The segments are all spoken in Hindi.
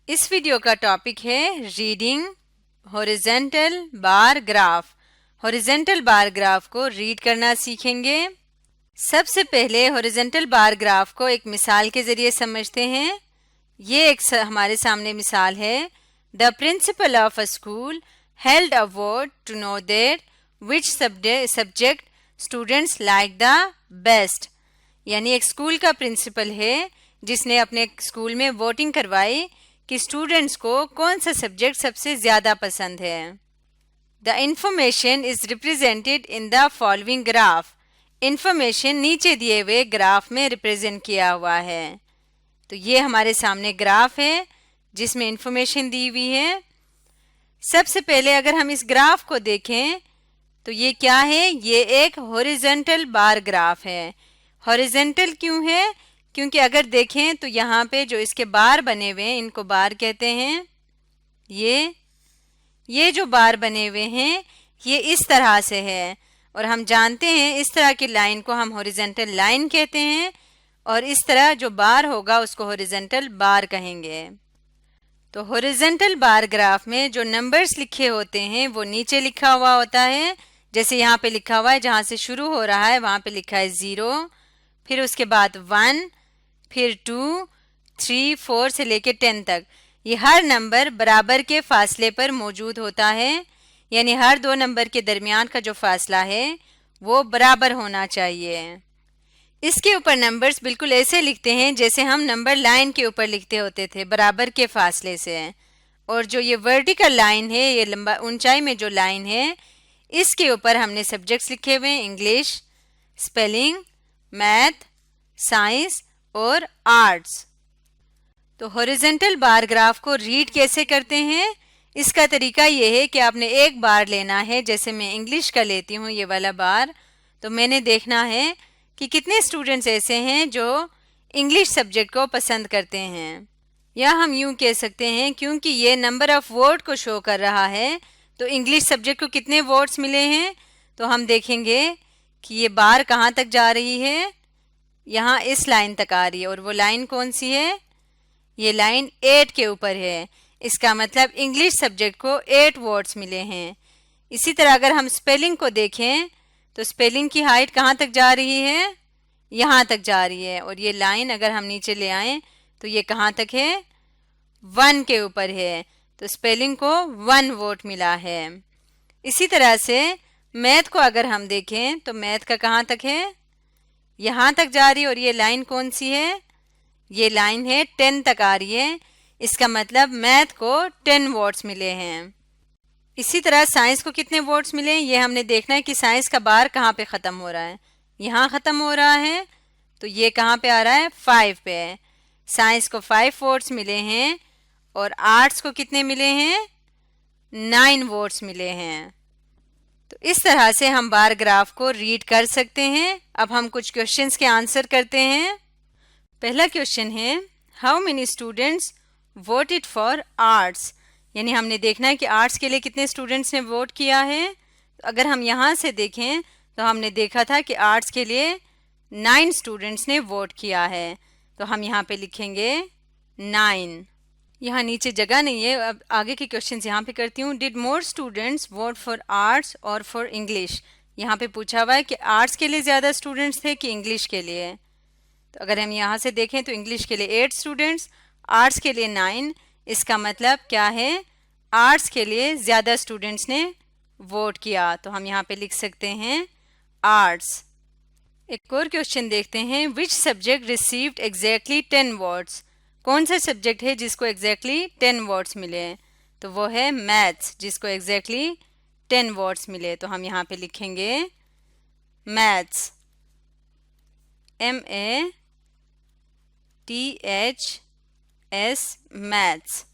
इस वीडियो का टॉपिक है reading horizontal bar graph. Horizontal bar graph को रीड करना सीखेंगे। सबसे पहले हॉरिजॉन्टल बार ग्राफ को एक मिसाल के जरिए समझते हैं। ये एक हमारे सामने मिसाल है। The principal of a school held a vote to know that which subject students like the best. यानी एक स्कूल का प्रिंसिपल है जिसने अपने स्कूल में वोटिंग करवाई कि स्टूडेंट्स को कौन सा सब्जेक्ट सबसे ज्यादा पसंद है। The information is represented in the following graph. Information नीचे दिए हुए ग्राफ में रिप्रेजेंट किया हुआ है। तो ये हमारे सामने ग्राफ है जिसमें इंफॉर्मेशन दी हुई है। सबसे पहले अगर हम इस ग्राफ को देखें तो ये क्या है, ये एक हॉरिजॉन्टल बार ग्राफ है। हॉरिजॉन्टल क्यों है? क्योंकि अगर देखें तो यहाँ पे जो इसके बार बने हुए हैं इनको बार कहते हैं। ये जो बार बने हुए हैं ये इस तरह से है और हम जानते हैं इस तरह की लाइन को हम हॉरिजॉन्टल लाइन कहते हैं और इस तरह जो बार होगा उसको हॉरिजॉन्टल बार कहेंगे। तो हॉरिजॉन्टल बार ग्राफ में जो नंबर्स लिखे होते हैं वो नीचे लिखा हुआ होता है। जैसे यहाँ पे लिखा हुआ है, जहाँ से शुरू हो रहा है वहाँ पे लिखा है 0, फिर उसके बाद 1, फिर 2, 3, 4 से लेके 10 तक। ये हर नंबर बराबर के फासले पर मौजूद होता है, यानी हर दो नंबर के दरमियान का जो फासला है वो बराबर होना चाहिए। इसके ऊपर नंबर्स बिल्कुल ऐसे लिखते हैं जैसे हम नंबर लाइन के ऊपर लिखते होते थे, बराबर के फासले से। और जो ये वर्टिकल लाइन है, ये लंबा ऊंचाई में जो लाइन है, इसके ऊपर हमने सब्जेक्ट्स लिखे हुए हैं, इंग्लिश, स्पेलिंग, मैथ, साइंस और आर्ट्स। तो हॉरिजॉन्टल बार ग्राफ को रीड कैसे करते हैं? इसका तरीका ये है कि आपने एक बार लेना है। जैसे मैं इंग्लिश का लेती हूँ ये वाला बार, तो मैंने देखना है कि कितने स्टूडेंट्स ऐसे हैं जो इंग्लिश सब्जेक्ट को पसंद करते हैं। या हम यूं कह सकते हैं क्योंकि ये नंबर ऑफ वोट को शो कर रहा है तो इंग्लिश सब्जेक्ट को कितने वोट्स मिले हैं, तो हम देखेंगे कि ये बार कहाँ तक जा रही है, यहाँ इस लाइन तक आ रही है। और वो लाइन कौन सी है? ये लाइन 8 के ऊपर है। इसका मतलब इंग्लिश सब्जेक्ट को 8 वोट्स मिले हैं। इसी तरह अगर हम स्पेलिंग को देखें तो स्पेलिंग की हाइट कहाँ तक जा रही है? यहाँ तक जा रही है। और ये लाइन अगर हम नीचे ले आए तो ये कहाँ तक है? 1 के ऊपर है। तो स्पेलिंग को 1 वोट मिला है। इसी तरह से मैथ को अगर हम देखें तो मैथ का कहाँ तक है? यहाँ तक जा रही है। और ये लाइन कौन सी है? ये लाइन है 10 तक आ रही है। इसका मतलब मैथ को 10 वोट्स मिले हैं। इसी तरह साइंस को कितने वोट्स मिले, ये हमने देखना है कि साइंस का बार कहाँ पे ख़त्म हो रहा है। यहाँ ख़त्म हो रहा है तो ये कहाँ पे आ रहा है? 5 पे है। साइंस को 5 वोट्स मिले हैं और आर्ट्स को कितने मिले हैं? 9 वोट्स मिले हैं। तो इस तरह से हम बार ग्राफ को रीड कर सकते हैं। अब हम कुछ क्वेश्चंस के आंसर करते हैं। पहला क्वेश्चन है, how many students voted for arts. यानी हमने देखना है कि आर्ट्स के लिए कितने स्टूडेंट्स ने वोट किया है। अगर हम यहाँ से देखें तो हमने देखा था कि आर्ट्स के लिए 9 स्टूडेंट्स ने वोट किया है। तो हम यहाँ पे लिखेंगे 9। यहाँ नीचे जगह नहीं है। अब आगे के क्वेश्चंस यहाँ पे करती हूँ। Did more students vote for arts और फॉर इंग्लिश। यहाँ पे पूछा हुआ है कि आर्ट्स के लिए ज़्यादा स्टूडेंट्स थे कि इंग्लिश के लिए। तो अगर हम यहाँ से देखें तो इंग्लिश के लिए 8 स्टूडेंट्स, आर्ट्स के लिए 9। इसका मतलब क्या है? आर्ट्स के लिए ज़्यादा स्टूडेंट्स ने वोट किया। तो हम यहाँ पे लिख सकते हैं आर्ट्स। एक और क्वेश्चन देखते हैं, which subject received exactly 10 votes. कौन सा सब्जेक्ट है जिसको एग्जैक्टली 10 वोट्स मिले? तो वो है मैथ्स, जिसको एग्जैक्टली 10 वोट्स मिले। तो हम यहाँ पे लिखेंगे मैथ्स, MATHS, मैथ्स।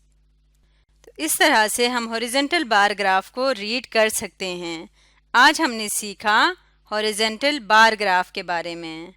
तो इस तरह से हम हॉरिजॉन्टल बार ग्राफ को रीड कर सकते हैं। आज हमने सीखा हॉरिजॉन्टल बार ग्राफ के बारे में।